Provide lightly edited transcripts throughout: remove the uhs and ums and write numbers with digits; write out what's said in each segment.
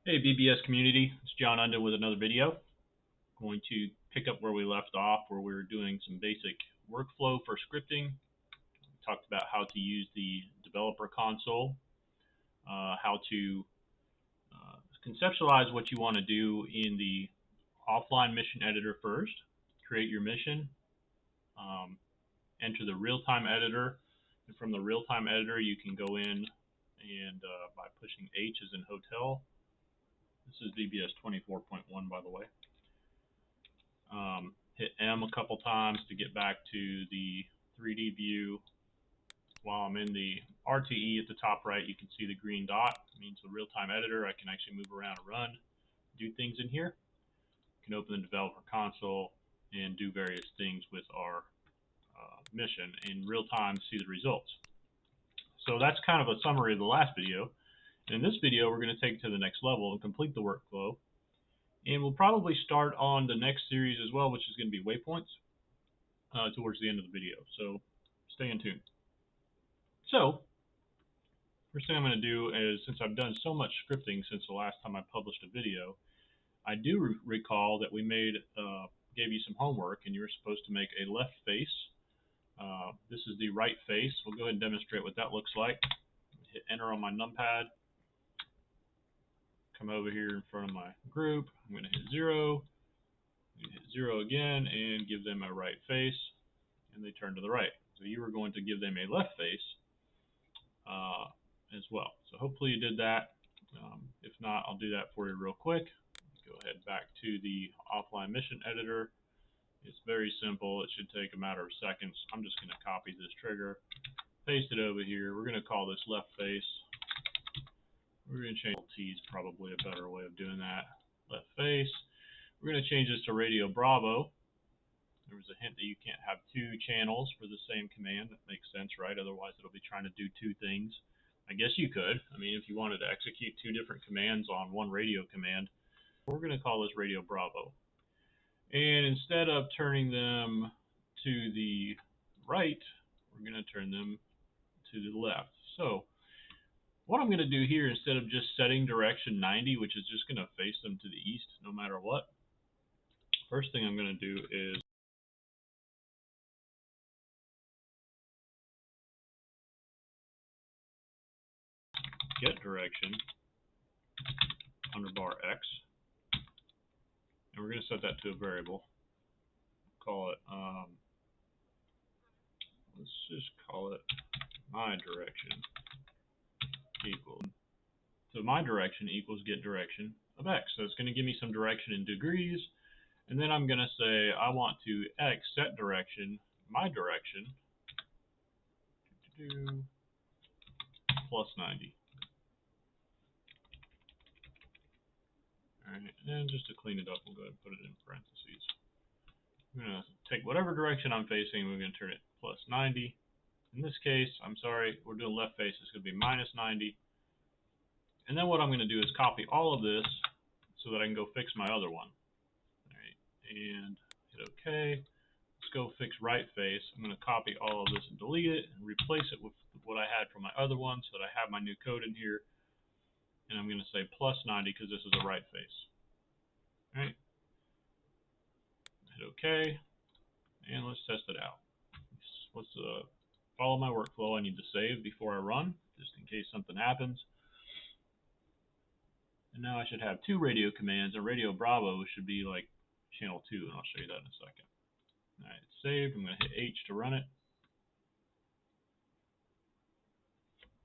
Hey VBS community, it's John Unda with another video. Going to pick up where we left off, where we were doing some basic workflow for scripting. We talked about how to use the developer console, how to conceptualize what you want to do in the offline mission editor first, create your mission, enter the real-time editor, and from the real-time editor you can go in and by pushing H as in hotel. This is VBS 24.1 by the way. Hit M a couple times to get back to the 3D view. While I'm in the RTE at the top right, you can see the green dot. It means the real-time editor. I can actually move around and run, do things in here. You can open the developer console and do various things with our mission in real time to see the results. So that's kind of a summary of the last video. And in this video, we're going to take it to the next level and complete the workflow. And we'll probably start on the next series as well, which is going to be waypoints towards the end of the video. So stay in tune. So first thing I'm going to do is, since I've done so much scripting since the last time I published a video, I do recall that we gave you some homework, and you were supposed to make a left face. This is the right face. We'll go ahead and demonstrate what that looks like. Hit enter on my numpad. Come over here in front of my group. I'm going to hit 0. Hit 0 again and give them a right face, and they turn to the right. So you were going to give them a left face as well. So hopefully you did that. If not, I'll do that for you real quick. Go ahead back to the offline mission editor. It's very simple. It should take a matter of seconds. I'm just going to copy this trigger, paste it over here. We're going to call this left face. We're going to change T is probably a better way of doing that. Left face. We're going to change this to radio Bravo. There was a hint that you can't have two channels for the same command. That makes sense, right? Otherwise, it'll be trying to do two things. I guess you could. I mean, if you wanted to execute two different commands on one radio command, we're going to call this radio Bravo. And instead of turning them to the right, we're going to turn them to the left. So what I'm going to do here, instead of just setting direction 90, which is just going to face them to the east no matter what, first thing I'm going to do is get direction _X, and we're going to set that to a variable. Call it, let's just call it my direction equals. So my direction equals get direction of X. So it's going to give me some direction in degrees, and then I'm going to say I want to X set direction, my direction, plus 90. Alright, and just to clean it up, we'll go ahead and put it in parentheses. I'm going to take whatever direction I'm facing, we're going to turn it plus 90. In this case, I'm sorry, we're doing left face, it's going to be minus 90. And then what I'm going to do is copy all of this so that I can go fix my other one. Alright, and hit OK. Let's go fix right face. I'm going to copy all of this and delete it and replace it with what I had from my other one so that I have my new code in here. And I'm going to say plus 90 because this is a right face. All right. Hit OK. And let's test it out. Let's follow my workflow. I need to save before I run, just in case something happens. And now I should have two radio commands. And radio Bravo should be like channel 2, and I'll show you that in a second. All right, it's saved. I'm going to hit H to run it.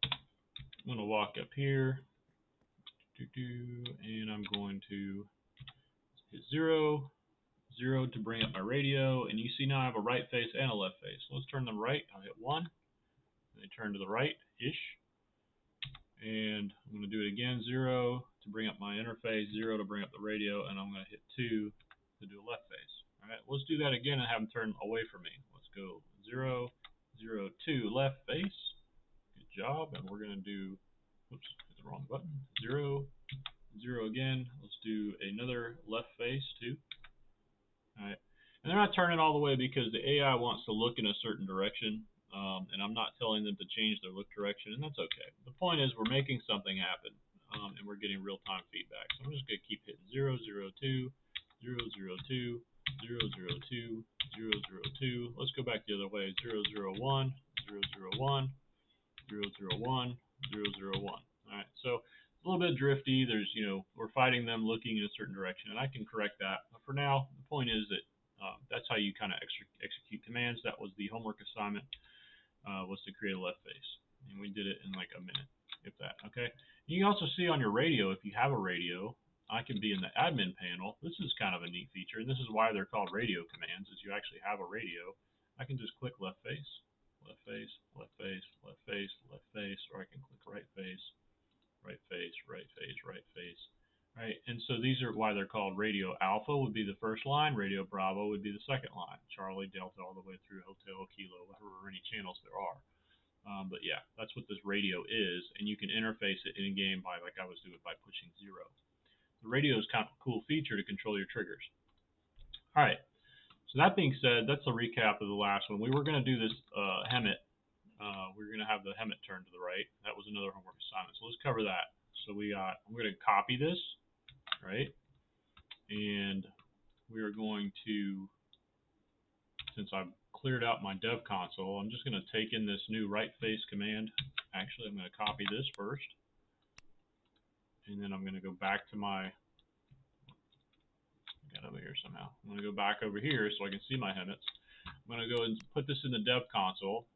I'm going to walk up here. And I'm going to hit 0, 0 to bring up my radio, and you see now I have a right face and a left face. So let's turn them right. I'll hit 1, and they turn to the right-ish. And I'm going to do it again, 0 to bring up my interface, 0 to bring up the radio, and I'm going to hit 2 to do a left face. All right, let's do that again and have them turn away from me. Let's go 0, 0, 2, left face. Good job. And we're going to do, oops, hit the wrong button, 0, 0 again. Let's do another left face too. All right, and they're not turning all the way because the AI wants to look in a certain direction, and I'm not telling them to change their look direction, and that's okay. The point is we're making something happen, and we're getting real-time feedback. So I'm just going to keep hitting 0, 0, 2, 0, 0, 2, 0, 0, 2, 0, 0, 2. Let's go back the other way. 0, 0, 1, 0, 0, 1, 0, 0, 1, 0, 0, 1. All right, so it's a little bit drifty. There's, we're fighting them looking in a certain direction, and I can correct that. But for now, the point is that that's how you kind of execute commands. That was the homework assignment, was to create a left face. And we did it in like a minute, if that, okay? You can also see on your radio, if you have a radio, I can be in the admin panel. This is kind of a neat feature, and this is why they're called radio commands, is you actually have a radio. I can just click left face, left face, left face, left face, left face, or I can click right face, right face, right face, right face. Right, and so these are why they're called. Radio alpha would be the first line, radio bravo would be the second line, Charlie, Delta, all the way through Hotel, Kilo, however many channels there are. But yeah, that's what this radio is, and you can interface it in game by, like I was doing, by pushing 0. The radio is kind of a cool feature to control your triggers. All right, so that being said, that's a recap of the last one. We were going to do this Hemet. We were going to have the Hemet turned to the right. That was another homework assignment, so let's cover that. So I'm going to copy this, right? And we are going to, since I've cleared out my dev console, I'm just going to take in this new right face command. Actually, I'm going to copy this first, and then I'm going to go back to my, got over here somehow. I'm going to go back over here so I can see my Hemets. I'm going to go and put this in the dev console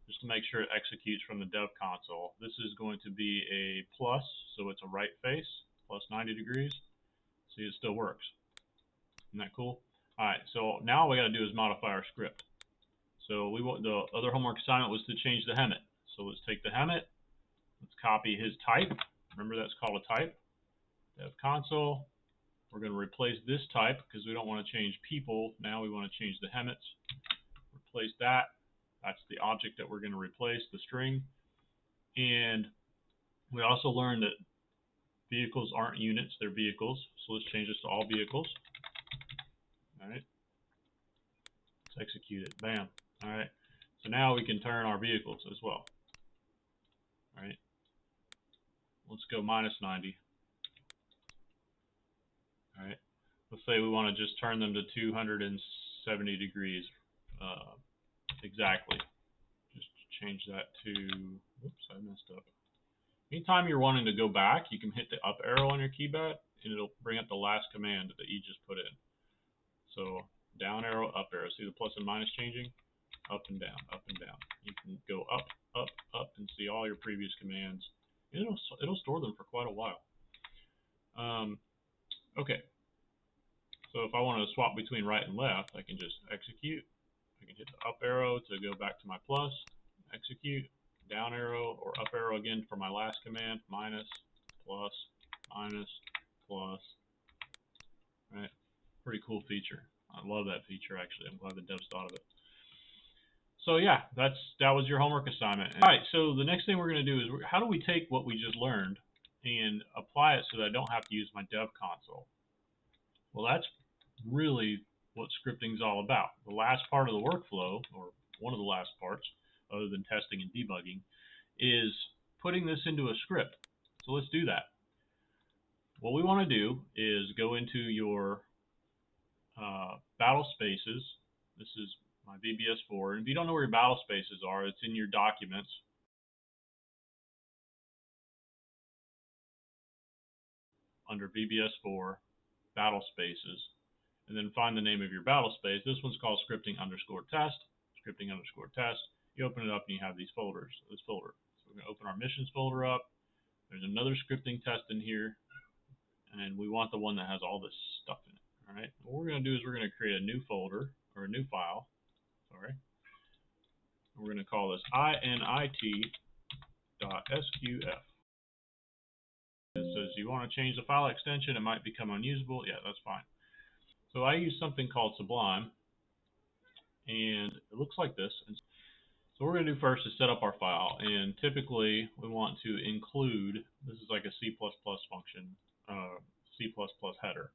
just to make sure it executes from the dev console. This is going to be a plus, so it's a right face, plus 90 degrees. See, it still works. Isn't that cool? All right, so now all we got to do is modify our script. So the other homework assignment was to change the Hemet. So let's take the Hemet, let's copy his type. Remember, that's called a type. Dev console. We're going to replace this type because we don't want to change people. Now we want to change the Hemets. Replace that. That's the object that we're going to replace, the string. And we also learned that vehicles aren't units, they're vehicles. So let's change this to all vehicles. All right. Let's execute it. Bam. All right. So now we can turn our vehicles as well. All right. Let's go minus 90. All right. Let's say we want to just turn them to 270 degrees exactly. Just change that to, oops, I messed up. Anytime you're wanting to go back, you can hit the up arrow on your keypad, and it'll bring up the last command that you just put in. So down arrow, up arrow. See the plus and minus changing? Up and down, up and down. You can go up, up, up, and see all your previous commands. It'll store them for quite a while. Okay. So if I want to swap between right and left, I can just execute. I can hit the up arrow to go back to my plus, execute, down arrow or up arrow again for my last command, minus, plus, minus, plus. Right? Pretty cool feature. I love that feature, actually. I'm glad the devs thought of it. So yeah, that was your homework assignment. All right, so the next thing we're going to do is, how do we take what we just learned and apply it so that I don't have to use my dev console? Well, that's really what scripting is all about. The last part of the workflow, or one of the last parts, other than testing and debugging, is putting this into a script. So let's do that. What we want to do is go into your battle spaces. This is my VBS4. And if you don't know where your battle spaces are, it's in your documents. Under VBS4, battle spaces. And then find the name of your battle space. This one's called scripting_test. Scripting_test. You open it up and you have these folders. This folder. So we're going to open our missions folder up. There's another scripting test in here, and we want the one that has all this stuff in it. All right. What we're going to do is we're going to create a new folder, or a new file. Sorry. We're going to call this init.sqf. It says you want to change the file extension, it might become unusable. Yeah, that's fine. So I use something called Sublime, and it looks like this. And so what we're going to do first is set up our file, and typically we want to include, this is like a C++ function, C++ header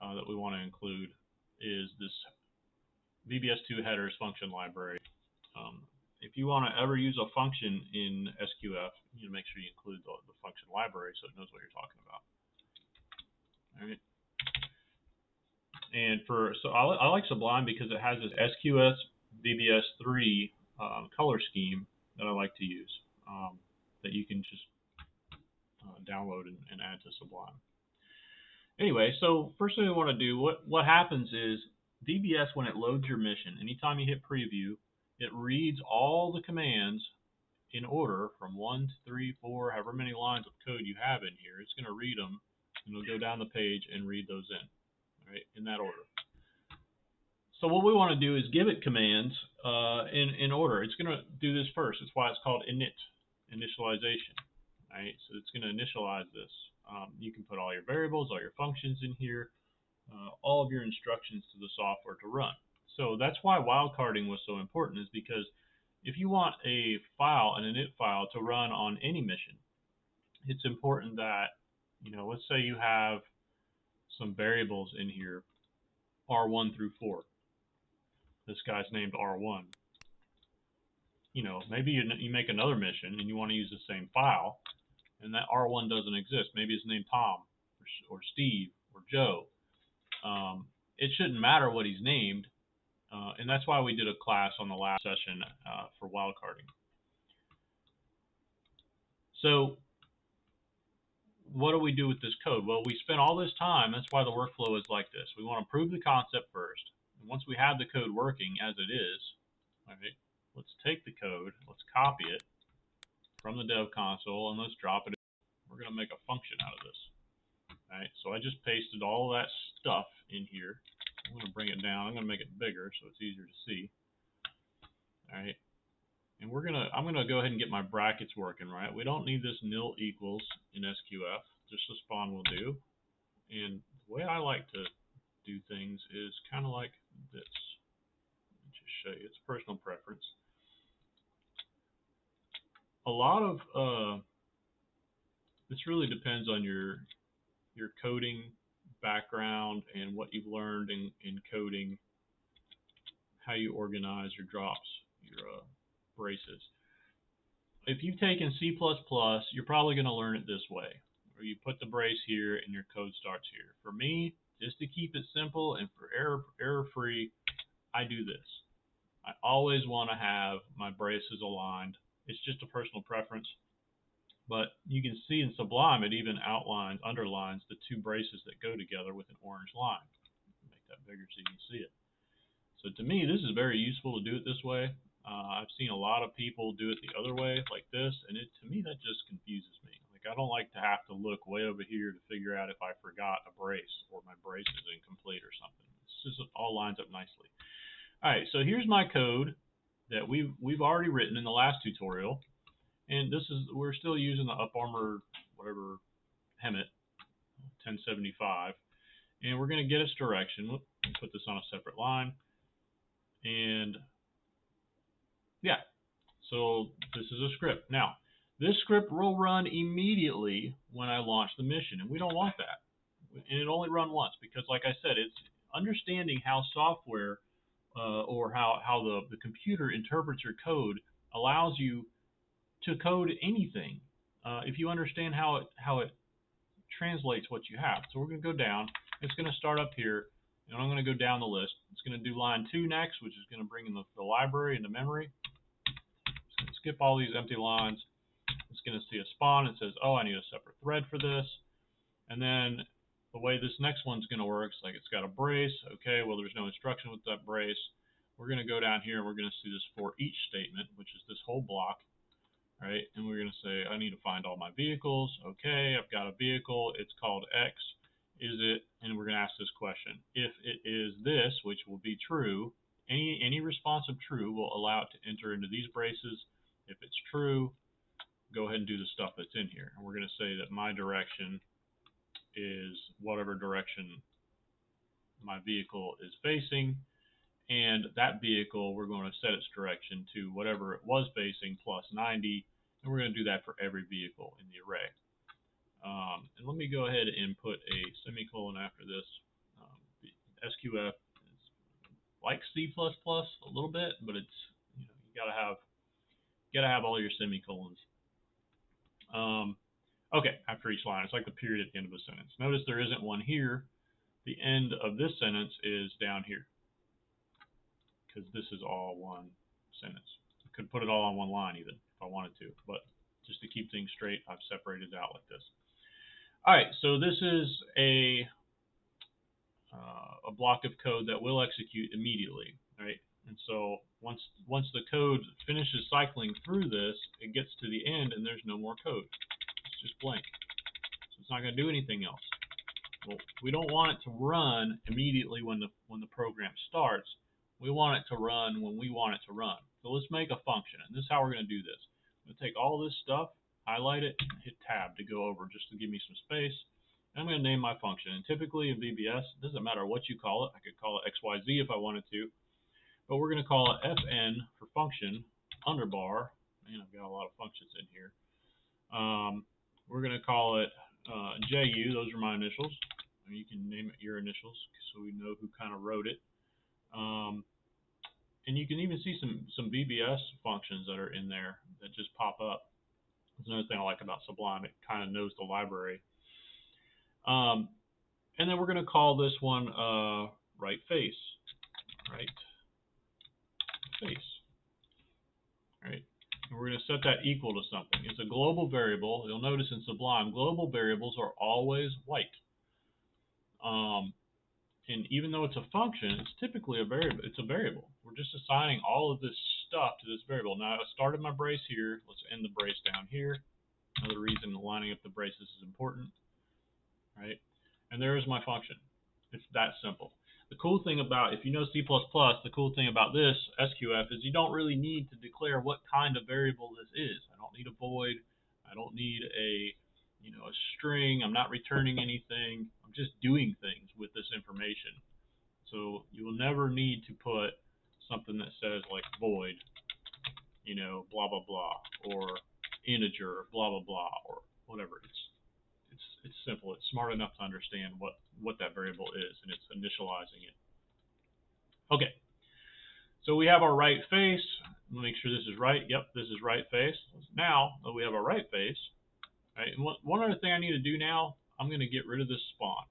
that we want to include is this VBS2 headers function library. if you want to ever use a function in SQF, you need to make sure you include the function library so it knows what you're talking about. All right. And so I like Sublime because it has this SQS VBS4 color scheme that I like to use, that you can just download and add to Sublime. Anyway, so first thing we want to do, what happens is VBS, when it loads your mission, anytime you hit preview, it reads all the commands in order from 1 to 3, 4, however many lines of code you have in here. It's going to read them, and it'll go down the page and read those in, right, in that order. So what we want to do is give it commands in order. It's going to do this first. That's why it's called initialization. Right? So it's going to initialize this. You can put all your variables, all your functions in here, all of your instructions to the software to run. So that's why wildcarding was so important, is because if you want a file, an init file, to run on any mission, it's important that, let's say you have some variables in here, R1 through 4. This guy's named R1. Maybe you make another mission and you want to use the same file, and that R1 doesn't exist. Maybe it's named Tom or Steve or Joe. It shouldn't matter what he's named, and that's why we did a class on the last session for wildcarding. So what do we do with this code? Well, we spent all this time. That's why the workflow is like this. We want to prove the concept first. And once we have the code working as it is, all right, let's take the code, let's copy it from the dev console, and let's drop it in. We're going to make a function out of this. All right, so I just pasted all of that stuff in here. I'm going to bring it down. I'm going to make it bigger so it's easier to see. All right, and I'm going to go ahead and get my brackets working, right? We don't need this nil equals in SQF. Just the spawn will do. And the way I like to do things is kind of like this. Let me just show you. It's personal preference. A lot of this really depends on your coding background and what you've learned in coding, how you organize your drops, your braces. If you've taken C++, you're probably going to learn it this way, where you put the brace here and your code starts here. For me, just to keep it simple and for error-free, I do this. I always want to have my braces aligned. It's just a personal preference. But you can see in Sublime, it even underlines the two braces that go together with an orange line. Make that bigger so you can see it. So to me, this is very useful to do it this way. I've seen a lot of people do it the other way, like this, and to me, that just confuses me. Like, I don't like to have to look way over here to figure out if I forgot a brace or my brace is incomplete or something. It's just all lines up nicely. All right, so here's my code that we've already written in the last tutorial. And we're still using the UpArmor, whatever, Hemet 1075. And we're going to get its direction. Let me put this on a separate line. And yeah, so this is a script. Now, this script will run immediately when I launch the mission, and we don't want that. And it only run once because, like I said, it's understanding how software or how the computer interprets your code allows you to code anything if you understand how it translates what you have. So we're going to go down. It's going to start up here, and I'm going to go down the list. It's going to do line 2 next, which is going to bring in the library into memory. It's going to skip all these empty lines. It's going to see a spawn. It says, oh, I need a separate thread for this. And then the way this next one's going to work is like it's got a brace. Okay, well, there's no instruction with that brace. We're going to go down here, and we're going to see this for each statement, which is this whole block. Right, and we're going to say, I need to find all my vehicles. Okay, I've got a vehicle. It's called X. Is it? And we're going to ask this question. If it is this, which will be true, any response of true will allow it to enter into these braces. If it's true, go ahead and do the stuff that's in here. And we're going to say that my direction is whatever direction my vehicle is facing. And that vehicle, we're going to set its direction to whatever it was facing plus 90. And we're going to do that for every vehicle in the array. And let me go ahead and put a semicolon after this. SQF is like C++ a little bit, but it's, you got to have Gotta have all your semicolons. Okay, after each line. It's like the period at the end of a sentence. Notice there isn't one here. The end of this sentence is down here, because this is all one sentence. I could put it all on one line even if I wanted to, but just to keep things straight, I've separated it out like this. All right, so this is a block of code that will execute immediately, right? And so once the code finishes cycling through this, it gets to the end and there's no more code. It's just blank. So it's not going to do anything else. Well, we don't want it to run immediately when the program starts. We want it to run when we want it to run. So let's make a function, and this is how we're going to do this. I'm going to take all this stuff, highlight it, and hit tab to go over just to give me some space. I'm going to name my function, and typically in VBS, it doesn't matter what you call it. I could call it XYZ if I wanted to, but we're going to call it FN for function underbar. Man, I've got a lot of functions in here. We're going to call it JU. Those are my initials. You can name it your initials so we know who kind of wrote it. And you can even see some VBS functions that are in there that just pop up. That's another thing I like about Sublime. It kind of knows the library. And then we're going to call this one right face. Right face. All right. And we're going to set that equal to something. It's a global variable. You'll notice in Sublime, global variables are always white. And even though it's a function, it's typically a variable. It's a variable. We're just assigning all of this stuff to this variable. Now, I started my brace here. Let's end the brace down here. Another reason lining up the braces is important, right? And there is my function. It's that simple. The cool thing about, if you know C++, the cool thing about this SQF is you don't really need to declare what kind of variable this is. I don't need a void. I don't need a string. I'm not returning anything. I'm just doing things with this information. So you will never need to put something that says like void, blah blah blah, or integer, blah blah blah, or whatever. It's simple. It's smart enough to understand what that variable is, and it's initializing it. Okay. So we have our right face. We'll make sure this is right. Yep, this is right face. Now that we have our right face, right, and one other thing I need to do now, I'm going to get rid of this spawn.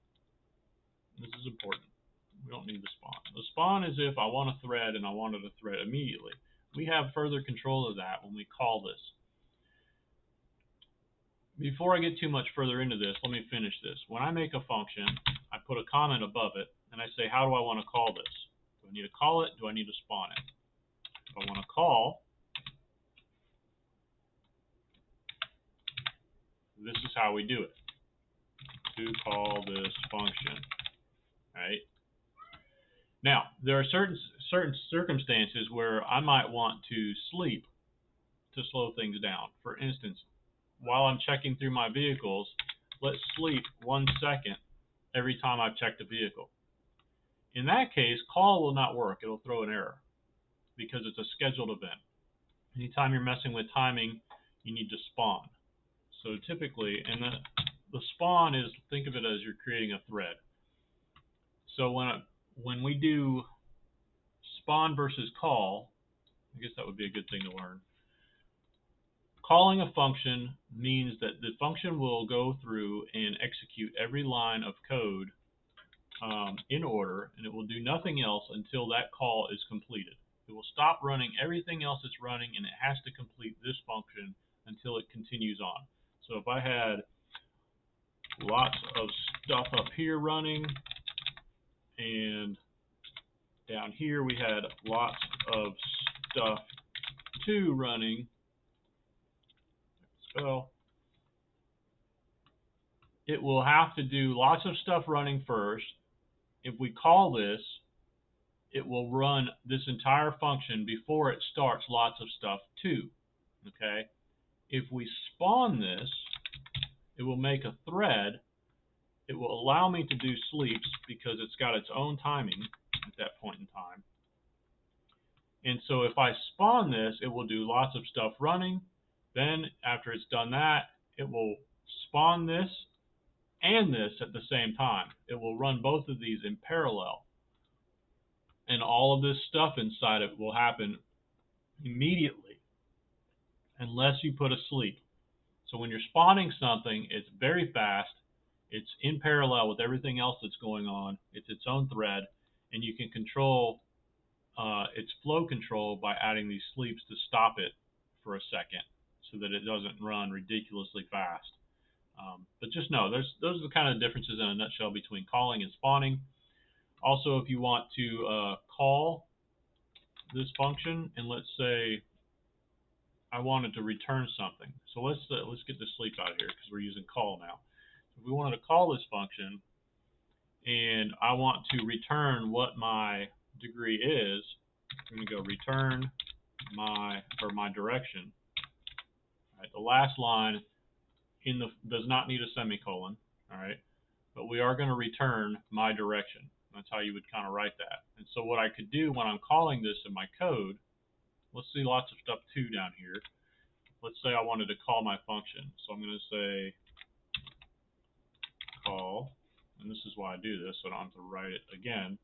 This is important. We don't need the spawn. The spawn is if I want a thread and I wanted a thread immediately. We have further control of that when we call this. Before I get too much further into this, let me finish this. When I make a function, I put a comment above it, and I say, how do I want to call this? Do I need to call it? Do I need to spawn it? If I want to call, this is how we do it. To call this function, right? Now, there are certain circumstances where I might want to sleep to slow things down. For instance, while I'm checking through my vehicles, let's sleep 1 second every time I've checked a vehicle. In that case, call will not work. It'll throw an error because it's a scheduled event. Anytime you're messing with timing, you need to spawn. So typically, and the spawn is, think of it as you're creating a thread. So when we do spawn versus call, I guess that would be a good thing to learn. Calling a function means that the function will go through and execute every line of code in order, and it will do nothing else until that call is completed. It will stop running everything else it's running, and it has to complete this function until it continues on. So if I had lots of stuff up here running, and down here we had lots of stuff too running, so it will have to do lots of stuff running first. If we call this, it will run this entire function before it starts lots of stuff too. Okay? If we spawn this, it will make a thread. It will allow me to do sleeps because it's got its own timing at that point in time. And so if I spawn this, it will do lots of stuff running. Then after it's done that, it will spawn this and this at the same time. It will run both of these in parallel. And all of this stuff inside it will happen immediately. unless you put a sleep. So when you're spawning something, it's very fast. It's in parallel with everything else that's going on. It's its own thread, and you can control its flow control by adding these sleeps to stop it for a second so that it doesn't run ridiculously fast. But just know, those are the kind of differences in a nutshell between calling and spawning. Also, if you want to call this function, and let's say I wanted to return something. So let's get the sleep out of here because we're using call now. If we wanted to call this function, and I want to return what my degree is, I'm going to go return my direction. All right, the last line does not need a semicolon. All right, but we are going to return my direction. That's how you would kind of write that. And so what I could do when I'm calling this in my code, let's see lots of stuff too down here. Let's say I wanted to call my function. So I'm going to say call, and this is why I do this, so I don't have to write it again.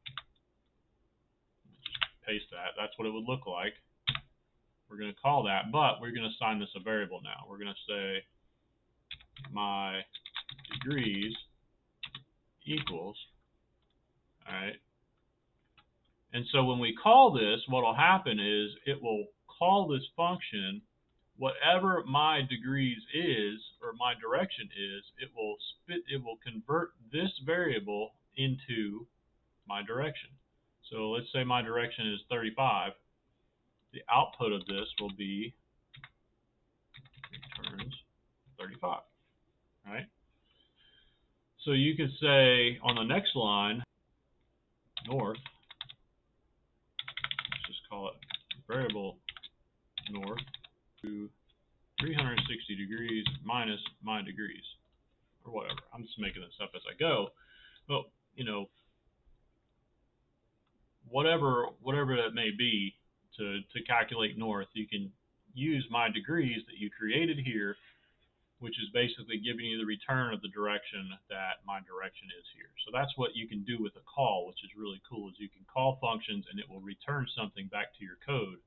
Just paste that. That's what it would look like. We're going to call that, but we're going to assign this a variable now. We're going to say my degrees equals, all right. And so when we call this, what will happen is it will call this function, whatever my degrees is or my direction is, it will convert this variable into my direction. So let's say my direction is 35. The output of this will be returns 35. Right? So you could say on the next line, north, let's just call it variable north to 360 degrees minus my degrees, or whatever. I'm just making this up as I go. But, you know, whatever that may be to calculate north, you can use my degrees that you created here, which is basically giving you the return of the direction that my direction is here. So that's what you can do with a call, which is really cool, is you can call functions and it will return something back to your code.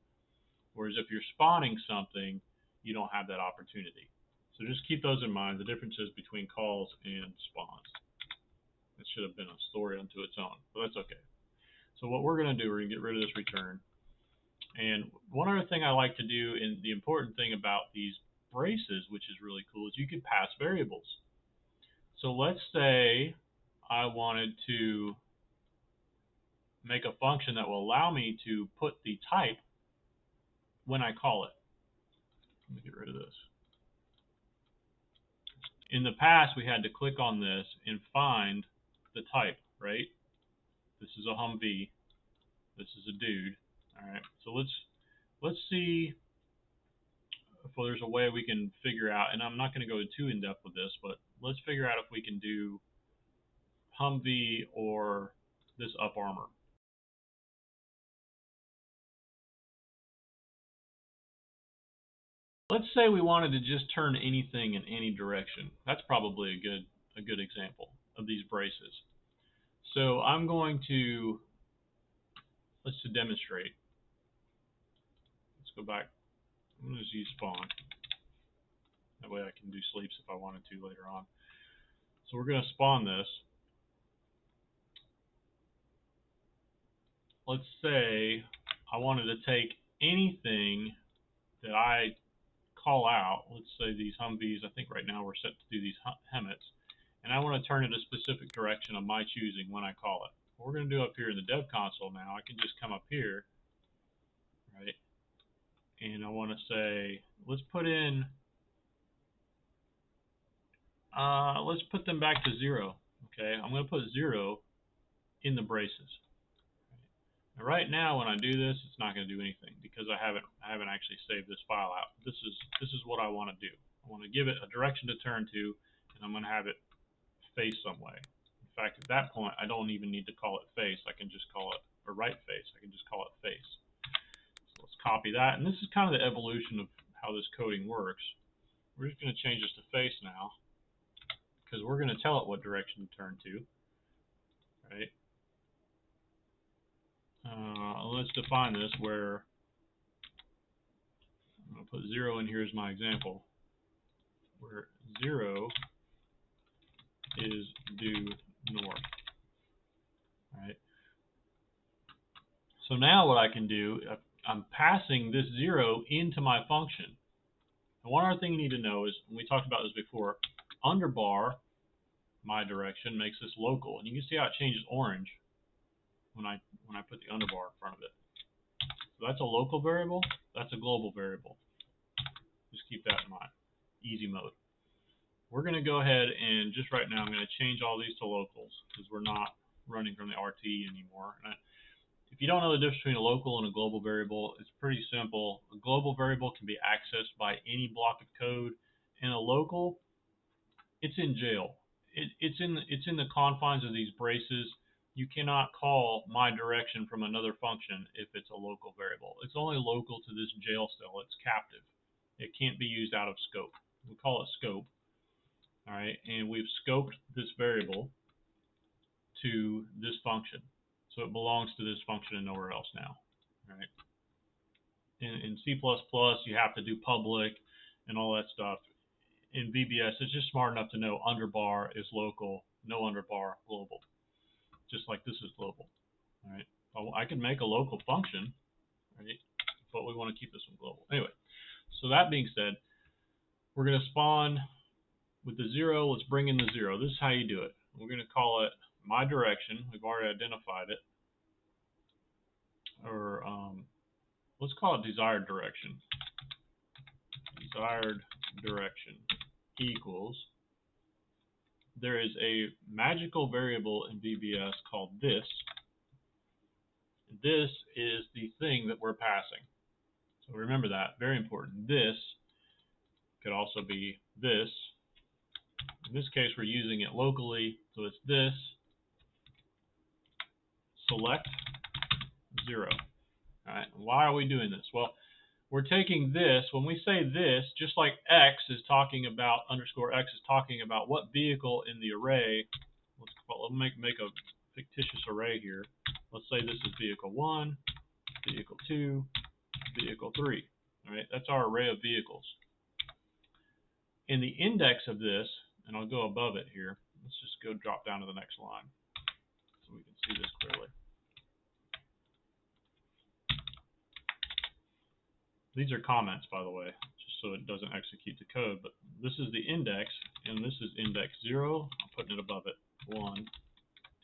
Whereas if you're spawning something, you don't have that opportunity. So just keep those in mind, the differences between calls and spawns. It should have been a story unto its own, but that's okay. So what we're going to do, we're going to get rid of this return. And one other thing I like to do, and the important thing about these braces, which is really cool, is you can pass variables. So let's say I wanted to make a function that will allow me to put the type when I call it. Let me get rid of this. In the past, we had to click on this and find the type, right? This is a Humvee. This is a dude. All right. So let's see if there's a way we can figure out, and I'm not going to go too in depth with this, but let's figure out if we can do Humvee or this up armor. Let's say we wanted to just turn anything in any direction. That's probably a good example of these braces. So I'm going to, let's demonstrate. Let's go back. I'm going to just use spawn. That way I can do sleeps if I wanted to later on. So we're going to spawn this. Let's say I wanted to take anything that I call out. Let's say these Humvees, I think right now we're set to do these Hemmets, and I want to turn it a specific direction of my choosing when I call it. What we're going to do up here in the dev console now, I can just come up here, right, and I want to say, let's put in, let's put them back to 0. Okay, I'm going to put 0 in the braces. Now, right now, when I do this, it's not going to do anything because I haven't actually saved this file out. This is what I want to do. I want to give it a direction to turn to, and I'm going to have it face some way. In fact, at that point, I don't even need to call it face. I can just call it, or right face. I can just call it face. So let's copy that, and this is kind of the evolution of how this coding works. We're just going to change this to face now because we're going to tell it what direction to turn to, right? Let's define this where I'll put 0 in here as my example, where 0 is due north. All right. So now what I can do, I'm passing this 0 into my function. And one other thing you need to know is, and we talked about this before, underbar my direction makes this local, and you can see how it changes orange when I put the underbar in front of it. So that's a local variable, that's a global variable. Just keep that in mind. Easy mode. We're going to go ahead and just right now I'm going to change all these to locals because we're not running from the RT anymore. And if you don't know the difference between a local and a global variable, it's pretty simple. A global variable can be accessed by any block of code, and a local, it's in jail. It's in the confines of these braces. You cannot call my direction from another function if it's a local variable. It's only local to this jail cell. It's captive. It can't be used out of scope. We call it scope. All right, and we've scoped this variable to this function. So it belongs to this function and nowhere else now. All right. In C++, you have to do public and all that stuff. In VBS, it's just smart enough to know underbar is local, no underbar global. Just like this is global. All right. I can make a local function, right? But we want to keep this one global. Anyway, so that being said, we're going to spawn with the 0. Let's bring in the 0. This is how you do it. We're going to call it my direction. We've already identified it. Or let's call it desired direction. Desired direction equals. There is a magical variable in VBS called this. This is the thing that we're passing. So remember that, very important. This could also be this. In this case, we're using it locally, so it's this. Select 0. All right. Why are we doing this? Well, we're taking this, when we say this, just like X is talking about, underscore X is talking about what vehicle in the array, let's make a fictitious array here. Let's say this is vehicle 1, vehicle 2, vehicle 3. All right, that's our array of vehicles. In the index of this, and I'll go above it here, let's just go drop down to the next line so we can see this clearly. These are comments, by the way, just so it doesn't execute the code. But this is the index, and this is index 0. I'm putting it above it, 1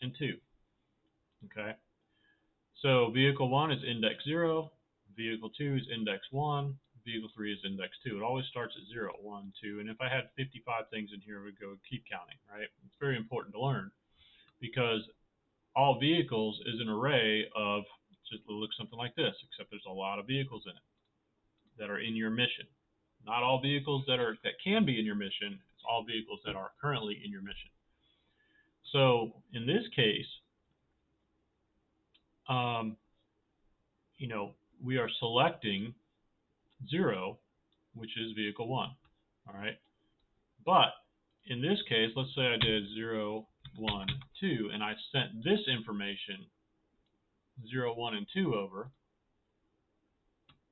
and 2. Okay. So vehicle 1 is index 0. Vehicle 2 is index 1. Vehicle 3 is index 2. It always starts at 0, 1, 2. And if I had 55 things in here, we'd go keep counting, right? It's very important to learn because all vehicles is an array of, just looks something like this, except there's a lot of vehicles in it that are in your mission. Not all vehicles that can be in your mission. It's all vehicles that are currently in your mission. So in this case, we are selecting 0, which is vehicle 1. All right. But in this case, let's say I did 0, 1, 2, and I sent this information 0, 1, and 2 over.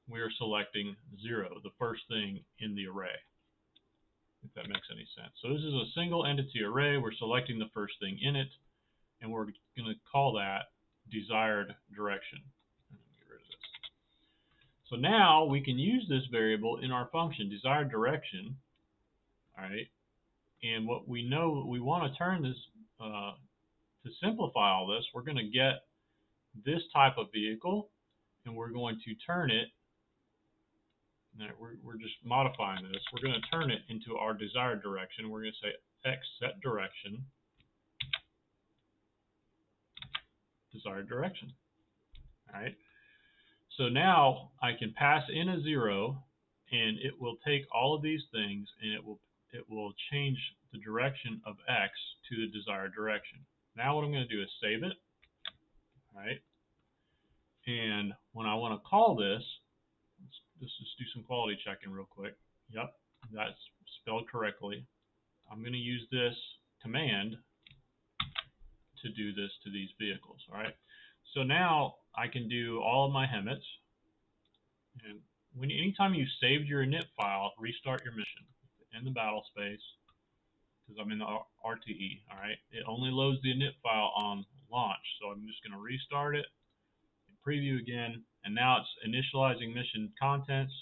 We are selecting 0, the first thing in the array, if that makes any sense. So this is a single entity array. We're selecting the first thing in it, and we're going to call that desired direction. Get rid of this. So now we can use this variable in our function, desired direction. All right. And what we know, we want to turn this, to simplify all this, we're going to get this type of vehicle, and we're going to turn it. We're just modifying this. We're going to turn it into our desired direction. We're going to say x set direction, desired direction. All right. So now I can pass in a 0, and it will take all of these things, and it will change the direction of x to the desired direction. Now what I'm going to do is save it. All right. And when I want to call this, let's just do some quality checking real quick. Yep, that's spelled correctly. I'm going to use this command to do this to these vehicles. All right. So now I can do all of my hemits, and anytime you saved your init file, restart your mission in the battle space, because I'm in the RTE. All right, it only loads the init file on launch, so I'm just going to restart it, preview again, and now it's initializing mission contents.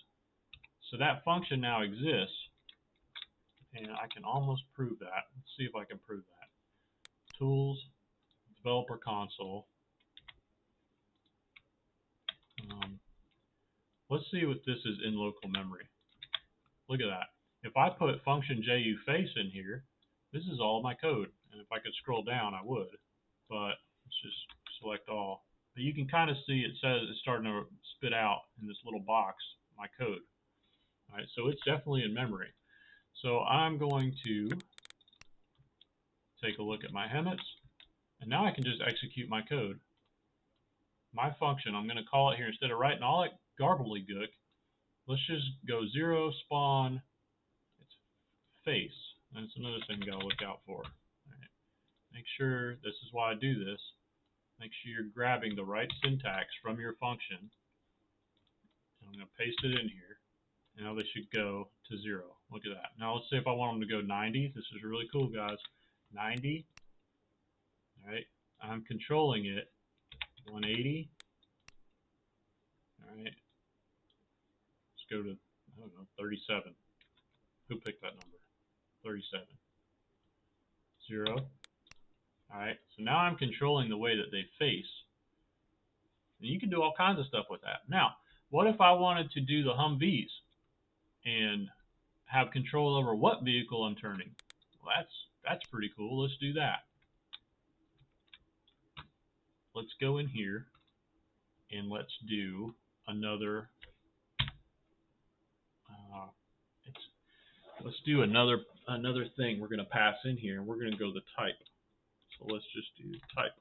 So that function now exists, and I can almost prove that. Let's see if I can prove that. Tools, developer console. Let's see what this is in local memory. Look at that. If I put function juface in here, this is all my code. And if I could scroll down, I would. But let's just select all. But you can kind of see it says it's starting to spit out in this little box my code. All right, so it's definitely in memory. So I'm going to take a look at my hemets, and now I can just execute my code. My function, I'm going to call it here, instead of writing all that garbledygook, let's just go 0 spawn, it's face. That's another thing you got to look out for. All right. Make sure, this is why I do this, make sure you're grabbing the right syntax from your function. I'm going to paste it in here. Now they should go to 0. Look at that. Now let's say if I want them to go 90. This is really cool, guys. 90. All right. I'm controlling it. 180. All right. Let's go to, I don't know, 37. Who picked that number? 37. 0. All right. So now I'm controlling the way that they face. And you can do all kinds of stuff with that. Now, what if I wanted to do the Humvees and have control over what vehicle I'm turning? Well, that's pretty cool. Let's do that. Let's go in here and let's do another. Let's do another thing. We're going to pass in here, and we're going to go the type. So let's just do type.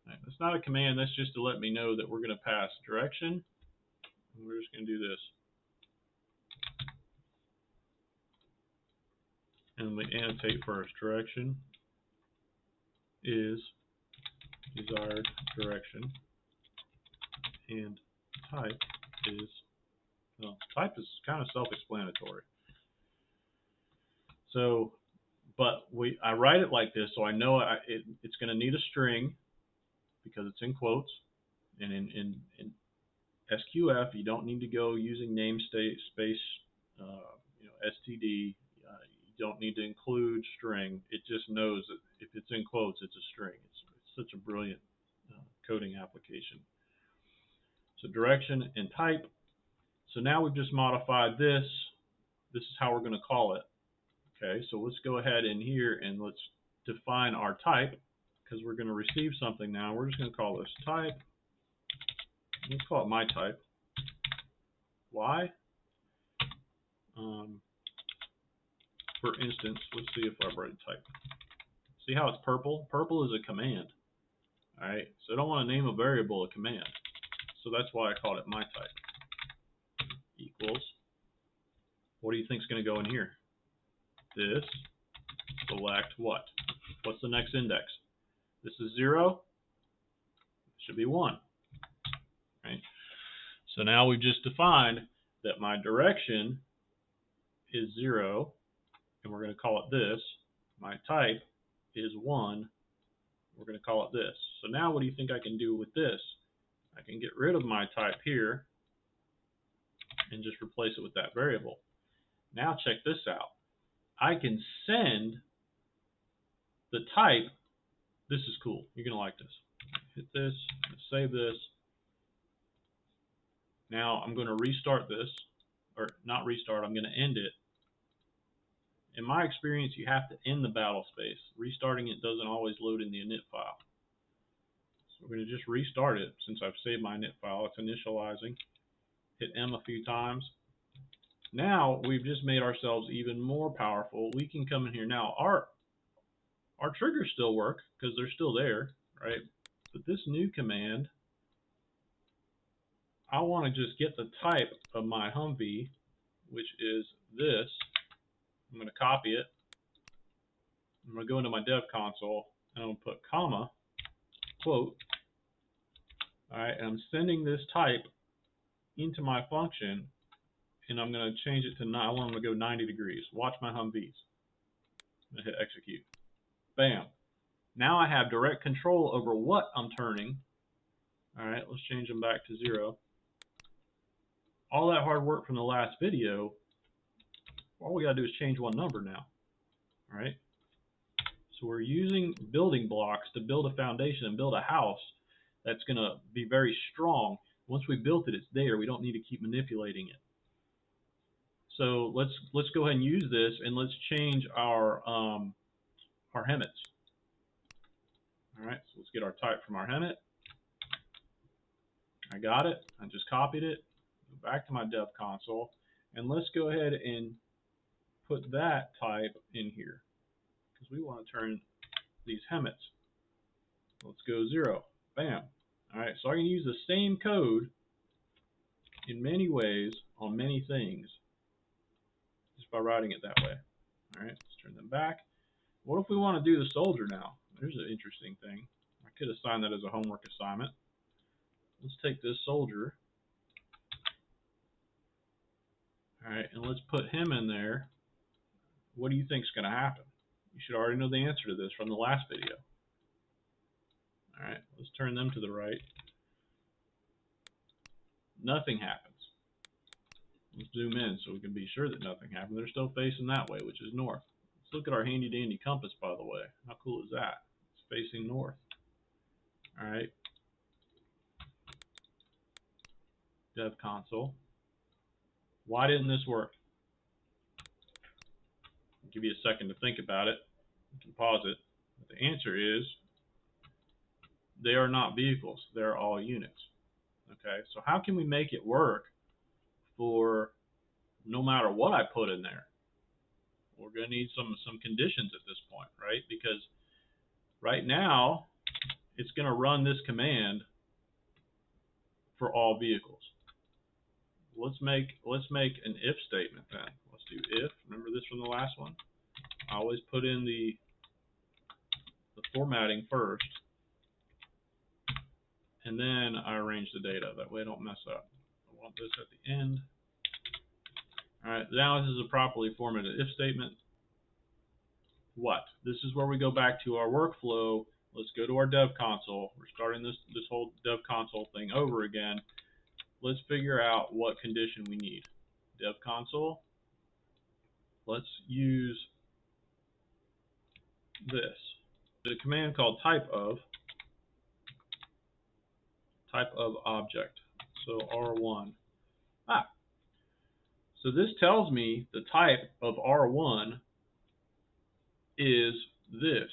Right, that's not a command. That's just to let me know that we're going to pass direction. And we're just going to do this. And we annotate first. Direction is desired direction, and type is, well, type is kind of self-explanatory. So, but I write it like this, so I know it's going to need a string because it's in quotes. And in SQF, you don't need to go using namespace, STD. You don't need to include string. It just knows that if it's in quotes, it's a string. It's such a brilliant coding application. So direction and type. So now we've just modified this. This is how we're going to call it. Okay, so let's go ahead in here and let's define our type, because we're going to receive something now. We're just going to call this type. Let's call it my type. Why? For instance, let's see if I write type. See how it's purple? Purple is a command. All right, so I don't want to name a variable a command. So that's why I called it my type. Equals. What do you think is going to go in here? This. Select what? What's the next index? This is 0. It should be 1. Right? So now we've just defined that my direction is 0, and we're going to call it this. My type is 1. We're going to call it this. So now what do you think I can do with this? I can get rid of my type here and just replace it with that variable. Now check this out. I can send the type. This is cool. You're going to like this. Hit this, save this. Now I'm going to restart this, or not restart, I'm going to end it. In my experience, you have to end the battle space. Restarting it doesn't always load in the init file. So we're going to just restart it since I've saved my init file. It's initializing. Hit M a few times. Now we've just made ourselves even more powerful. We can come in here now. Our triggers still work because they're still there, right? But this new command, I want to just get the type of my Humvee, which is this. I'm going to copy it. I'm going to go into my dev console and I'm going to put comma, quote. All right, and I'm sending this type into my function, and I'm going to change it to, I want them to go 90 degrees. Watch my Humvees. I'm going to hit execute. Bam. Now I have direct control over what I'm turning. All right, let's change them back to 0. All that hard work from the last video, all we got to do is change one number now. All right. So we're using building blocks to build a foundation and build a house that's going to be very strong. Once we built it, it's there. We don't need to keep manipulating it. So let's go ahead and use this, and let's change our Hemmets. All right, so let's get our type from our Hemmet. I got it. I just copied it. Go back to my dev console, and let's go ahead and put that type in here because we want to turn these Hemmets. Let's go 0. Bam. All right, so I can use the same code in many ways on many things just by writing it that way. All right, let's turn them back. What if we want to do the soldier now? There's an interesting thing. I could assign that as a homework assignment. Let's take this soldier. All right, and let's put him in there. What do you think is going to happen? You should already know the answer to this from the last video. All right, let's turn them to the right. Nothing happens. Let's zoom in so we can be sure that nothing happened. They're still facing that way, which is north. Let's look at our handy dandy compass, by the way. How cool is that? It's facing north. All right. Dev console. Why didn't this work? I'll give you a second to think about it. You can pause it. But the answer is they are not vehicles. They're all units. Okay, so how can we make it work for no matter what I put in there? We're going to need some conditions at this point, right? Because right now it's going to run this command for all vehicles. Let's make an if statement then. Let's do if. Remember this from the last one? I always put in the formatting first, and then I arrange the data. That way I don't mess up. I want this at the end. All right, now this is a properly formatted if statement. What? This is where we go back to our workflow. Let's go to our dev console. We're starting this whole dev console thing over again. Let's figure out what condition we need. Dev console. Let's use this. There's a command called type of object. So R1. So this tells me the type of R1 is this.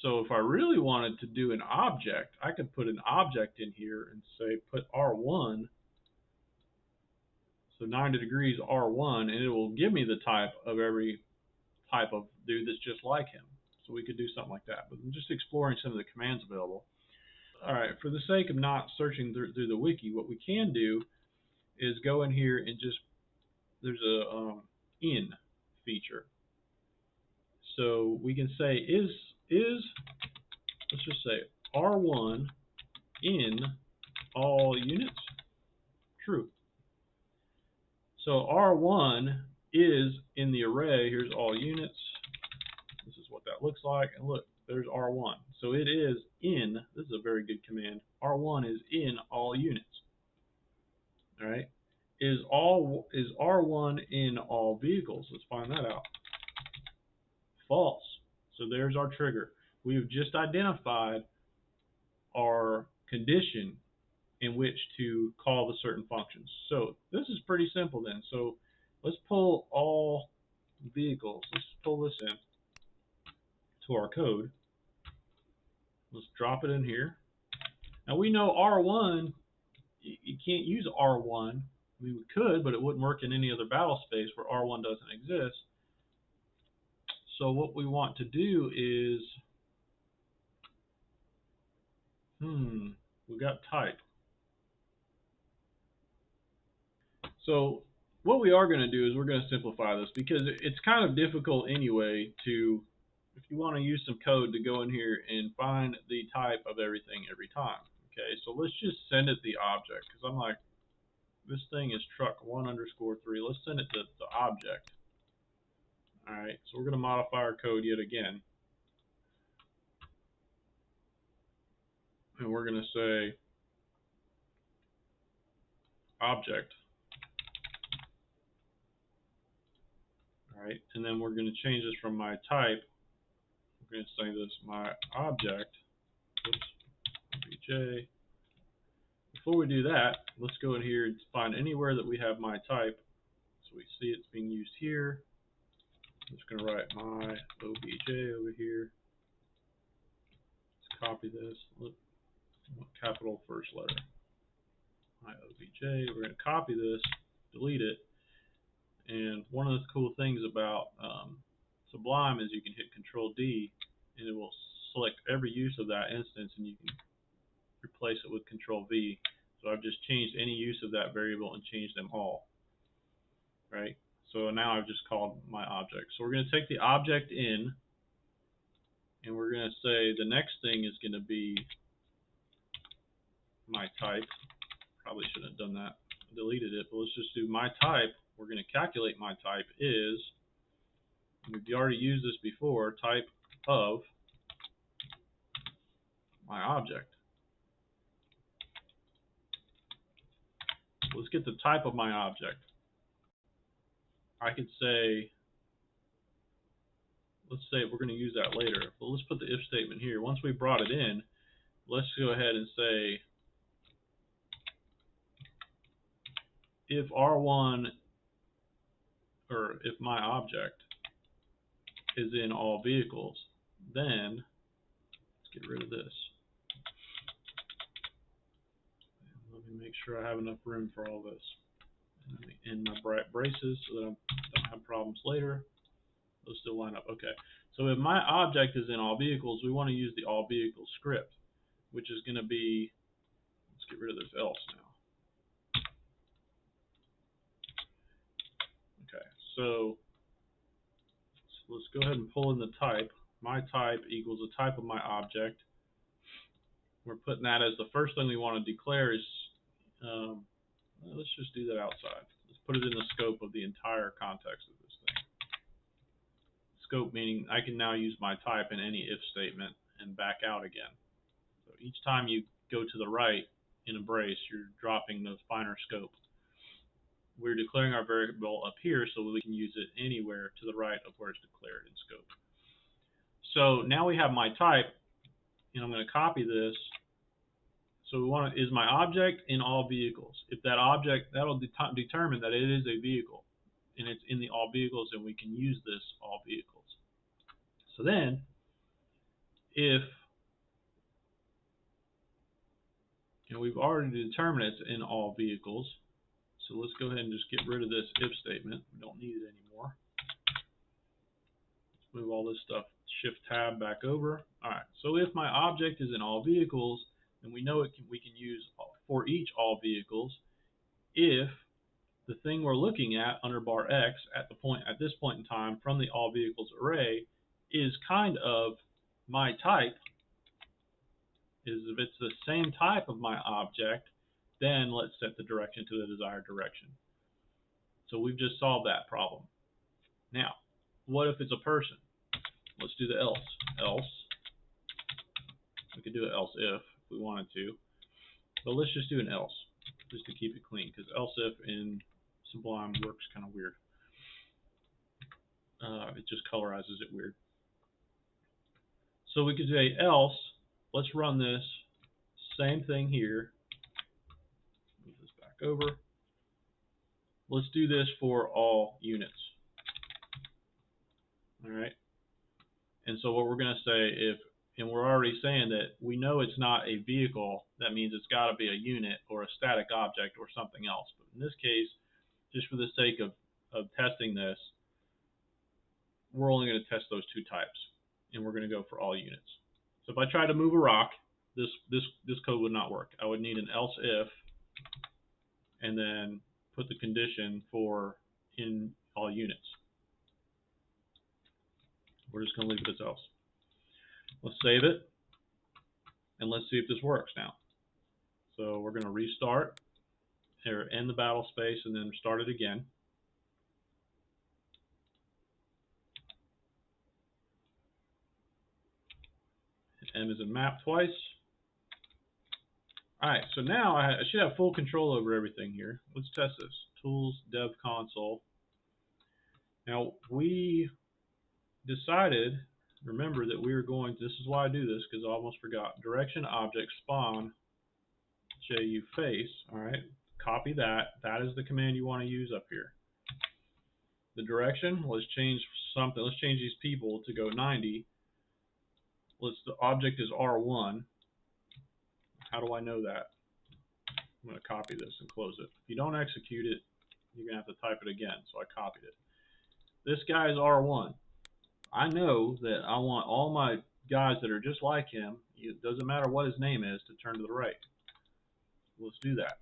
So if I really wanted to do an object, I could put an object in here and say put R1, so 90 degrees R1, and it will give me the type of every type of dude that's just like him. So we could do something like that. But I'm just exploring some of the commands available. All right, for the sake of not searching through the wiki, what we can do is go in here and just, there's a in feature. So we can say is let's just say R1 in all units true. So R1 is in the array. Here's all units. This is what that looks like. And look, there's R1. So it is in, this is a very good command. R1 is in all units. All right. Is R1 in all vehicles? Let's find that out. False. So there's our trigger. We've just identified our condition in which to call the certain functions. So this is pretty simple then. So let's pull all vehicles. Let's pull this in to our code. Let's drop it in here. Now we know R1, you can't use R1. We could, but it wouldn't work in any other battle space where R1 doesn't exist. So what we want to do is, we got type. So what we are going to do is we're going to simplify this because it's kind of difficult anyway to, if you want to use some code to go in here and find the type of everything every time. Okay, so let's just send it the object because I'm like, this thing is truck1_3. Let's send it to the object. All right, so we're going to modify our code yet again. And we're going to say object. All right, and then we're going to change this from my type. We're going to say this my object. Oops, obj. Before we do that, let's go in here and find anywhere that we have my type. So we see it's being used here. I'm just going to write my obj over here. Let's copy this. Look, capital first letter. My obj. We're going to copy this, delete it. And one of the cool things about Sublime is you can hit Control D and it will select every use of that instance, and you can replace it with Control V. So I've just changed any use of that variable and changed them all. Right? So now I've just called my object. So we're going to take the object in, and we're going to say the next thing is going to be my type. Probably shouldn't have done that. I deleted it, but let's just do my type. We're going to calculate my type is, we've already used this before, type of my object. Let's get the type of my object. I could say, let's say we're going to use that later, but let's put the if statement here. Once we brought it in, let's go ahead and say if R1, or if my object is in all vehicles, then let's get rid of this. Let me make sure I have enough room for all this. And let me end my braces so that I don't have problems later. Those still line up. Okay. So if my object is in all vehicles, we want to use the all vehicles script, which is going to be, let's get rid of this else now. Okay. So let's go ahead and pull in the type. My type equals the type of my object. We're putting that as the first thing we want to declare is, let's just do that outside. Let's put it in the scope of the entire context of this thing. Scope meaning I can now use my type in any if statement and back out again. So each time you go to the right in a brace, you're dropping the finer scope. We're declaring our variable up here so we can use it anywhere to the right of where it's declared in scope. So now we have my type, and I'm going to copy this. So we want to, is my object in all vehicles? If that object, that'll determine that it is a vehicle, and it's in the all vehicles, and we can use this all vehicles. So then, if, and we've already determined it's in all vehicles, so let's go ahead and just get rid of this if statement. We don't need it anymore. Let's move all this stuff, shift tab back over. All right, so if my object is in all vehicles, then we know we can use for each all vehicles if the thing we're looking at under bar X at this point in time from the all vehicles array is kind of my type. Is if it's the same type of my object, then let's set the direction to the desired direction. So we've just solved that problem. Now, what if it's a person? Let's do the else. Else. We could do an else if we wanted to, but let's just do an else just to keep it clean, because else if in Sublime works kind of weird. It just colorizes it weird. So we could say else. Let's run this. Same thing here. Move this back over. Let's do this for all units. All right. And so what we're going to say, and we're already saying that we know it's not a vehicle, that means it's got to be a unit or a static object or something else. But in this case, just for the sake of testing this, we're only going to test those two types, and we're going to go for all units. So if I try to move a rock, this code would not work. I would need an else if, and then put the condition for in all units. We're just going to leave it as else. Let's save it, and let's see if this works now. So we're going to restart, or end the battle space and then start it again. M is in map twice. Alright, so now I should have full control over everything here. Let's test this. Tools, Dev Console. Now we decided, remember that we were going, this is why I do this, because I almost forgot. Direction object spawn JU face. Alright, copy that. That is the command you want to use up here. The direction, let's change something. Let's change these people to go 90. The object is R1. How do I know that? I'm going to copy this and close it. If you don't execute it, you're going to have to type it again. So I copied it. This guy is R1. I know that I want all my guys that are just like him, it doesn't matter what his name is, to turn to the right. Let's do that.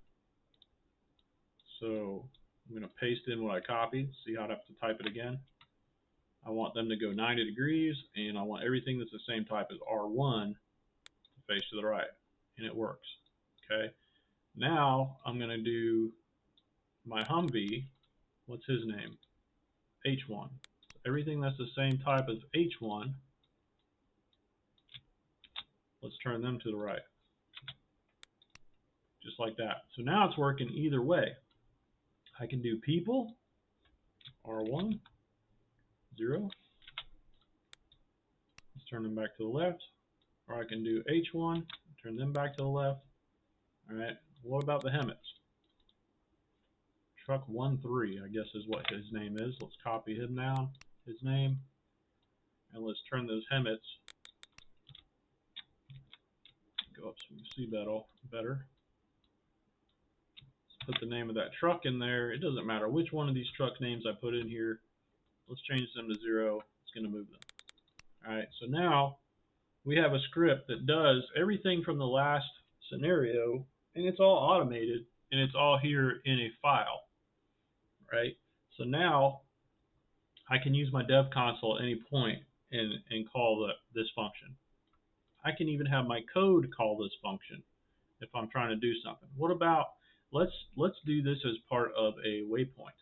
So I'm going to paste in what I copied. See how I have to type it again? I want them to go 90 degrees, and I want everything that's the same type as R1 to face to the right. And it works. Okay. Now I'm going to do my Humvee. What's his name? H1. So everything that's the same type as H1, let's turn them to the right. Just like that. So now it's working either way. I can do people, R1, 0. Let's turn them back to the left. Or I can do H1, turn them back to the left. Alright, what about the Hemmets? Truck 13, I guess is what his name is. Let's copy him now, his name. And let's turn those Hemmets. Go up so we can see that better. Let's put the name of that truck in there. It doesn't matter which one of these truck names I put in here. Let's change them to 0. It's going to move them. Alright, so now we have a script that does everything from the last scenario, and it's all automated, and it's all here in a file. Right? So now I can use my dev console at any point and call this function. I can even have my code call this function if I'm trying to do something. What about, let's do this as part of a waypoint.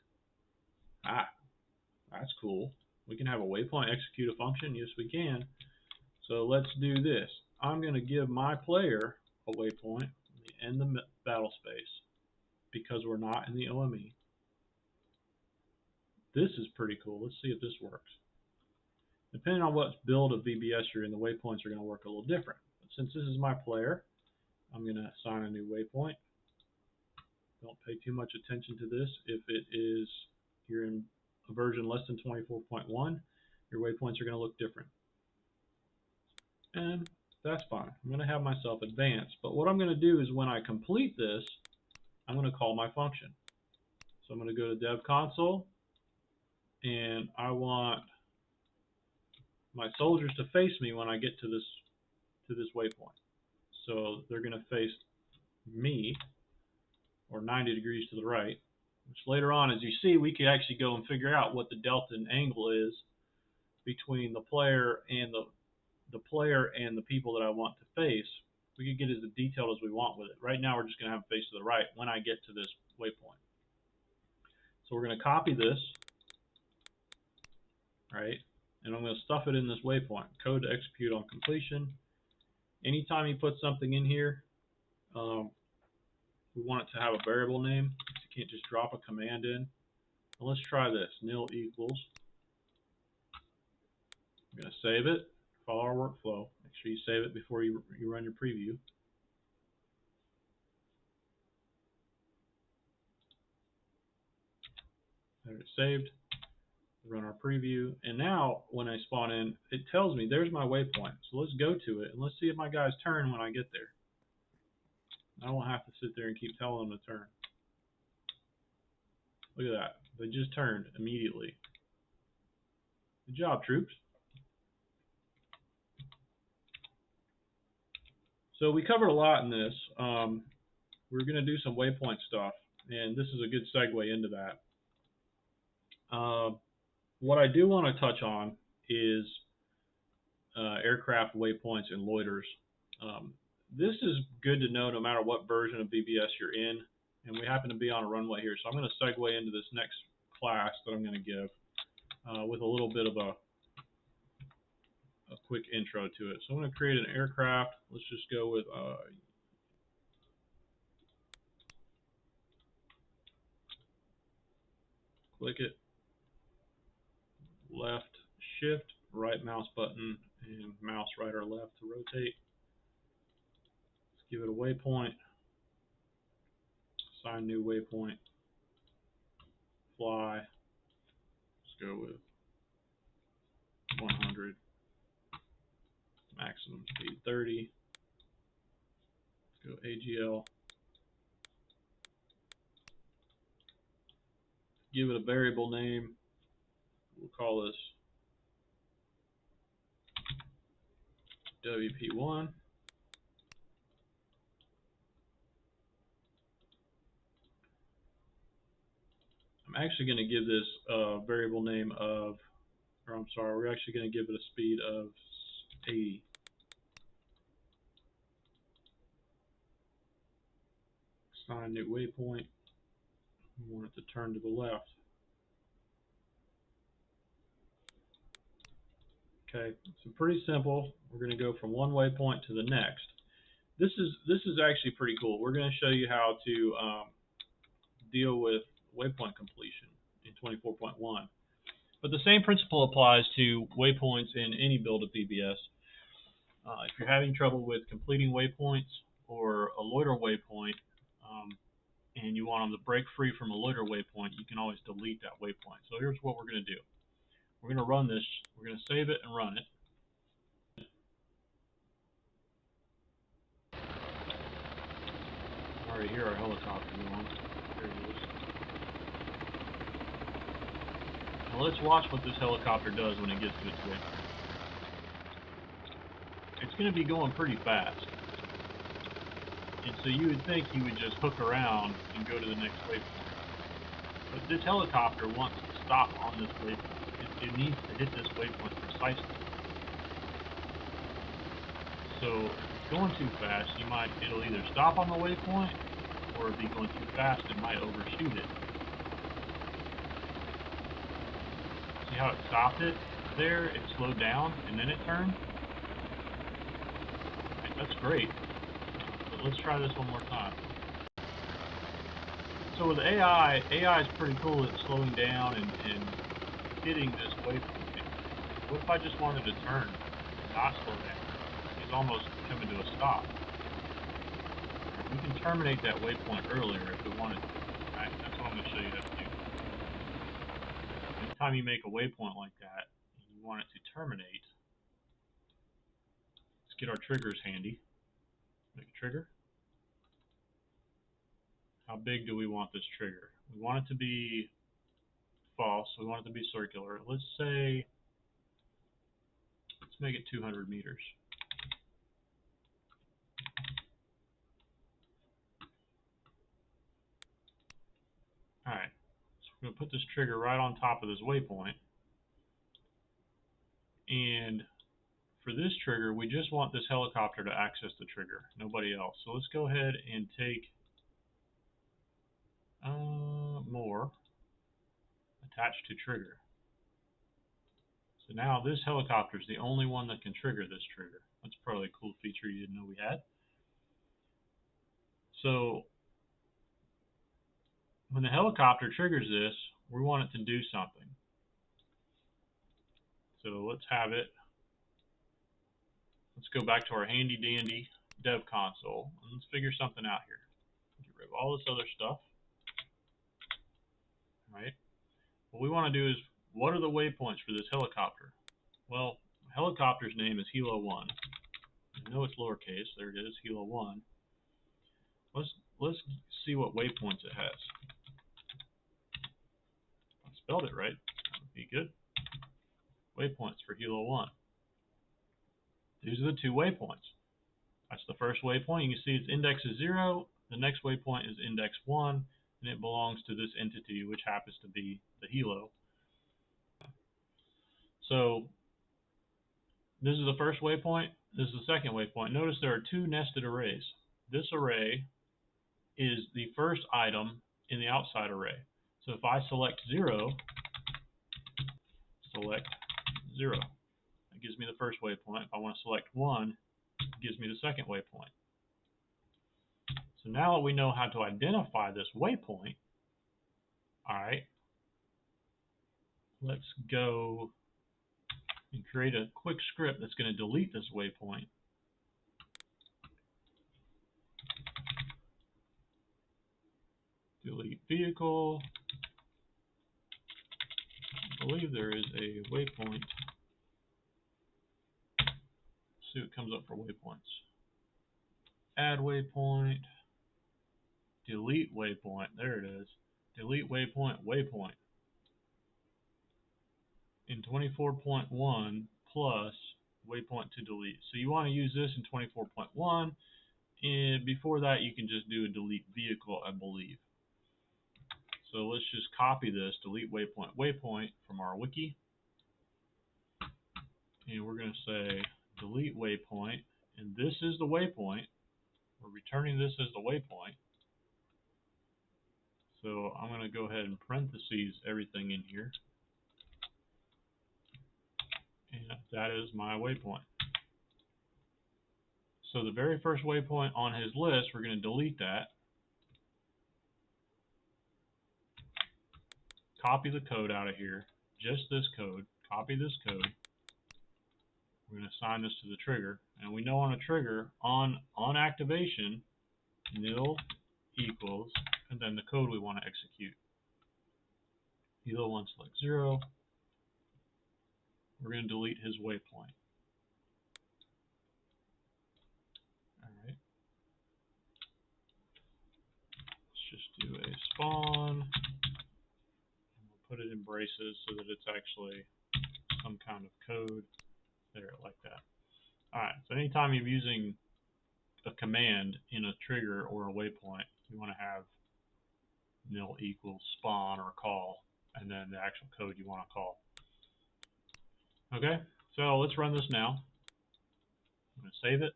Ah, that's cool. We can have a waypoint execute a function. Yes, we can. So let's do this. I'm going to give my player a waypoint in the battle space because we're not in the OME. This is pretty cool. Let's see if this works. Depending on what build of VBS you're in, the waypoints are going to work a little different. But since this is my player, I'm going to assign a new waypoint. Don't pay too much attention to this. If it is, you're in a version less than 24.1, your waypoints are going to look different. And that's fine. I'm going to have myself advanced. But what I'm going to do is when I complete this, I'm going to call my function. So I'm going to go to Dev Console, and I want my soldiers to face me when I get to this waypoint. So they're going to face me, or 90 degrees to the right, which later on, as you see, we can actually go and figure out what the delta and angle is between the player and the people that I want to face. We can get as detailed as we want with it. Right now, we're just going to have face to the right when I get to this waypoint. So we're going to copy this, right? And I'm going to stuff it in this waypoint. Code to execute on completion. Anytime you put something in here, we want it to have a variable name. You can't just drop a command in. Well, let's try this. Nil equals. I'm going to save it. Follow our workflow. Make sure you save it before you run your preview. There it's saved. Run our preview, and now when I spawn in, it tells me there's my waypoint. So let's go to it and let's see if my guys turn when I get there. I don't have to sit there and keep telling them to turn. Look at that. They just turned immediately. Good job, troops. So we covered a lot in this. We're going to do some waypoint stuff, and this is a good segue into that. What I do want to touch on is aircraft waypoints and loiters. This is good to know no matter what version of VBS you're in. and we happen to be on a runway here. So I'm going to segue into this next class that I'm going to give with a little bit of a quick intro to it. So I'm going to create an aircraft. Let's just go with click it, left shift, right mouse button, and mouse right or left to rotate. Let's give it a waypoint, assign new waypoint, fly. Let's go with 100, maximum speed 30. Let's go AGL. Give it a variable name. We'll call this WP1. I'm actually going to give this a variable name of, or I'm sorry, we're actually going to give it a speed of 80. Assign new waypoint. We want it to turn to the left. Okay, so pretty simple. We're going to go from one waypoint to the next. This is actually pretty cool. We're going to show you how to deal with waypoint completion in 24.1. But the same principle applies to waypoints in any build of VBS. If you're having trouble with completing waypoints or a loiter waypoint, and you want them to break free from a loiter waypoint, you can always delete that waypoint. So here's what we're going to do. We're going to run this. We're going to save it and run it. I already hear our helicopter going. There it is. Now let's watch what this helicopter does when it gets to its waypoint. It's going to be going pretty fast. And so you would think you would just hook around and go to the next waypoint. But this helicopter wants to stop on this waypoint. It needs to hit this waypoint precisely. So if it's going too fast, it'll either stop on the waypoint or it'll be going too fast and might overshoot it. See how it stopped it there? It slowed down and then it turned. Right, that's great. But let's try this one more time. So with AI is pretty cool at slowing down and hitting this waypoint. What if I just wanted to turn and not slow down? It's almost coming to a stop. We can terminate that waypoint earlier if we wanted to. Right? That's what I'm going to show you how to do. Anytime you make a waypoint like that, and you want it to terminate, let's get our triggers handy. Make a trigger. How big do we want this trigger? We want it to be false. We want it to be circular. Let's make it 200 meters. Alright, so we're going to put this trigger right on top of this waypoint. And for this trigger, we just want this helicopter to access the trigger, nobody else. So let's go ahead and take more, attach to trigger. So now this helicopter is the only one that can trigger this trigger. That's probably a cool feature you didn't know we had. So when the helicopter triggers this, we want it to do something. So let's have it. Let's go back to our handy dandy dev console and let's figure something out here. Get rid of all this other stuff. Right? What we want to do is, what are the waypoints for this helicopter? Well, the helicopter's name is Helo 1. I know it's lowercase. There it is, Helo 1. Let's see what waypoints it has. I spelled it right. That would be good. Waypoints for Helo 1. These are the two waypoints. That's the first waypoint. You can see its index is 0. The next waypoint is index 1, and it belongs to this entity, which happens to be the Helo. So this is the first waypoint. This is the second waypoint. Notice there are two nested arrays. This array is the first item in the outside array. So if I select 0, select 0. That gives me the first waypoint. If I want to select 1, it gives me the second waypoint. So now that we know how to identify this waypoint, all right, let's go and create a quick script that's going to delete this waypoint. Delete vehicle. I believe there is a waypoint. See what comes up for waypoints. Add waypoint. Delete waypoint. There it is. Delete waypoint, waypoint. In 24.1 plus waypoint to delete. So you want to use this in 24.1. And before that, you can just do a delete vehicle, I believe. So let's just copy this, delete waypoint, waypoint from our wiki. And we're going to say delete waypoint. And this is the waypoint. We're returning this as the waypoint. So I'm going to go ahead and parentheses everything in here. And that is my waypoint. So the very first waypoint on his list, we're going to delete that. Copy the code out of here. Just this code. Copy this code. We're going to assign this to the trigger. And we know on a trigger, on activation, nil equals, and then the code we want to execute. Either one, select 0. We're going to delete his waypoint. Alright. Let's just do a spawn. And we'll put it in braces so that it's actually some kind of code. There, like that. Alright, so anytime you're using a command in a trigger or a waypoint, you want to have nil equals spawn or call, and then the actual code you want to call. Okay, so let's run this now. I'm going to save it.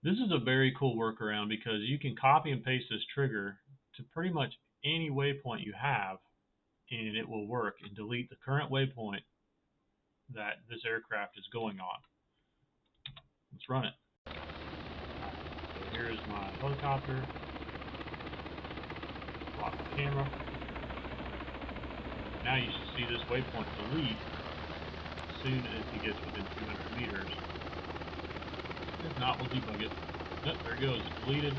This is a very cool workaround because you can copy and paste this trigger to pretty much any waypoint you have, and it will work and delete the current waypoint that this aircraft is going on. Let's run it. So here's my helicopter. Lock the camera. Now you should see this waypoint delete as soon as he gets within 200 meters. If not, we'll debug it. Yep, there it goes. It's deleted.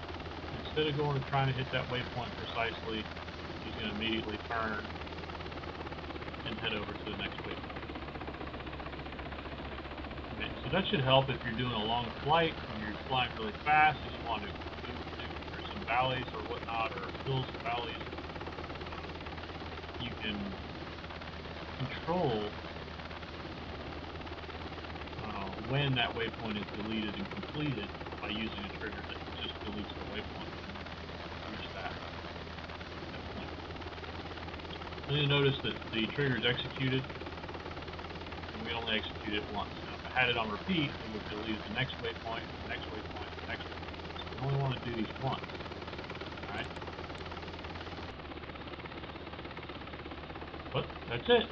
Instead of going and trying to hit that waypoint precisely, he's going to immediately turn and head over to the next waypoint. Okay, so that should help if you're doing a long flight and you're flying really fast and you want to move through some valleys or whatnot, or hills and valleys. You can control when that waypoint is deleted and completed by using a trigger that just deletes the waypoint when you reach that point. Then you'll notice that the trigger is executed, and we only execute it once. Now, if I had it on repeat, it would delete the next waypoint, the next waypoint, the next waypoint. So we only want to do these once. Alright? But that's it.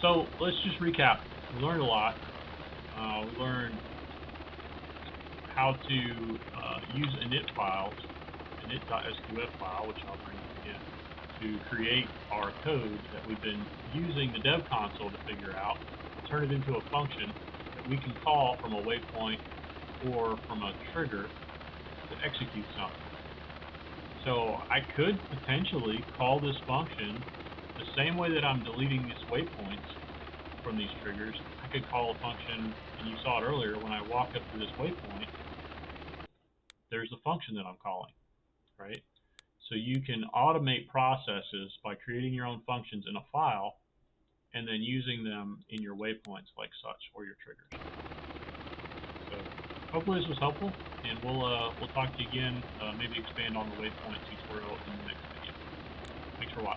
So let's just recap. We learned a lot. We learned how to use init files, init.sqf file, which I'll bring up again, to create our code that we've been using the dev console to figure out, turn it into a function that we can call from a waypoint or from a trigger to execute something. So I could potentially call this function the same way that I'm deleting these waypoints from these triggers. I could call a function, and you saw it earlier, when I walk up to this waypoint, there's the function that I'm calling, right? So you can automate processes by creating your own functions in a file and then using them in your waypoints like such, or your triggers. So hopefully this was helpful, and we'll talk to you again, maybe expand on the waypoint tutorial in the next video. Thanks for watching.